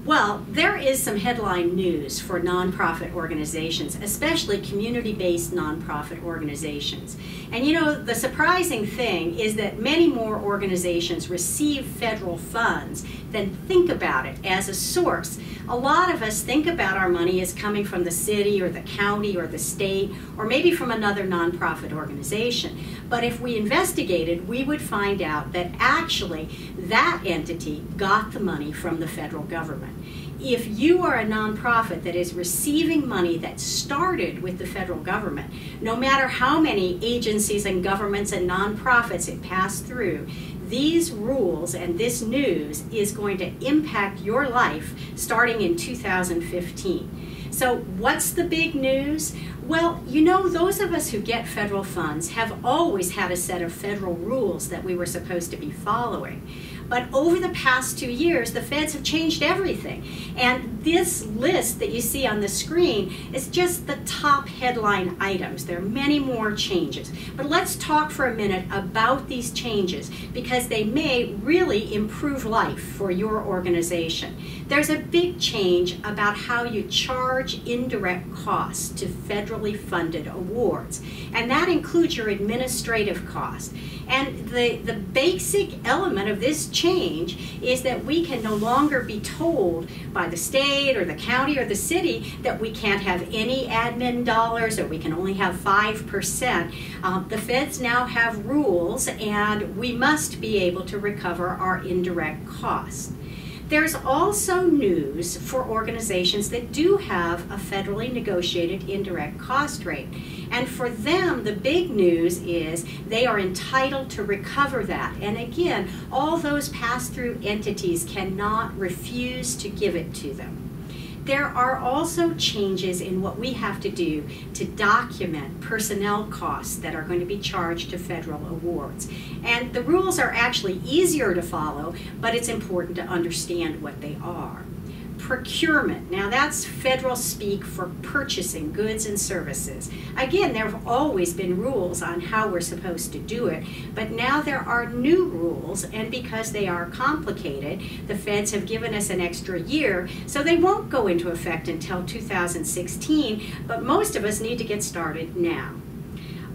Well, there is some headline news for nonprofit organizations, especially community-based nonprofit organizations. And you know, the surprising thing is that many more organizations receive federal funds than think about it as a source. A lot of us think about our money as coming from the city or the county or the state, or maybe from another nonprofit organization. But if we investigated, we would find out that actually that entity got the money from the federal government. If you are a nonprofit that is receiving money that started with the federal government, no matter how many agencies and governments and nonprofits it passed through, these rules and this news is going to impact your life starting in 2015. So what's the big news? Well, you know, those of us who get federal funds have always had a set of federal rules that we were supposed to be following. But over the past 2 years, the feds have changed everything. And this list that you see on the screen is just the top headline items. There are many more changes. But let's talk for a minute about these changes because they may really improve life for your organization. There's a big change about how you charge indirect costs to federally funded awards. And that includes your administrative costs. And the basic element of this change is that we can no longer be told by the state or the county or the city that we can't have any admin dollars or we can only have 5%. The feds now have rules and we must be able to recover our indirect costs. There's also news for organizations that do have a federally negotiated indirect cost rate. And for them, the big news is they are entitled to recover that. And again, all those pass-through entities cannot refuse to give it to them. There are also changes in what we have to do to document personnel costs that are going to be charged to federal awards. And the rules are actually easier to follow, but it's important to understand what they are. Procurement. Now that's federal speak for purchasing goods and services. Again, there have always been rules on how we're supposed to do it, but now there are new rules, and because they are complicated, the feds have given us an extra year, so they won't go into effect until 2016, but most of us need to get started now.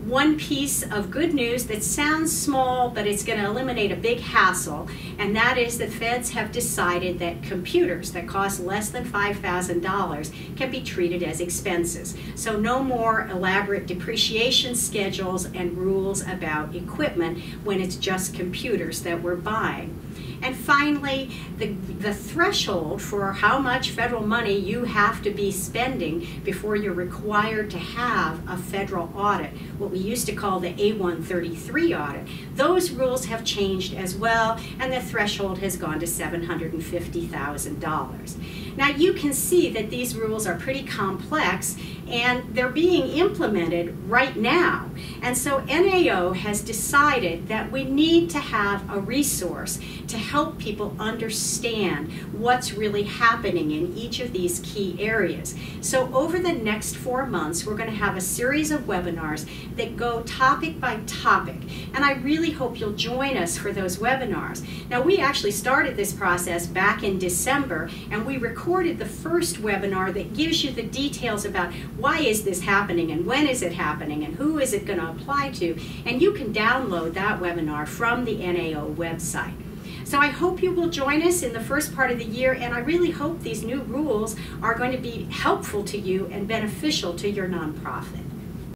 One piece of good news that sounds small, but it's going to eliminate a big hassle, and that is that feds have decided that computers that cost less than $5,000 can be treated as expenses. So no more elaborate depreciation schedules and rules about equipment when it's just computers that we're buying. And finally, the threshold for how much federal money you have to be spending before you're required to have a federal audit, what we used to call the A133 audit, those rules have changed as well, and the threshold has gone to $750,000. Now you can see that these rules are pretty complex and they're being implemented right now. And so NAO has decided that we need to have a resource to help people understand what's really happening in each of these key areas. So over the next 4 months, we're going to have a series of webinars that go topic by topic. And I really hope you'll join us for those webinars. Now we actually started this process back in December, and we recorded the first webinar that gives you the details about why is this happening and when is it happening and who is it going to apply to. And you can download that webinar from the NAO website. So I hope you will join us in the first part of the year, and I really hope these new rules are going to be helpful to you and beneficial to your nonprofit.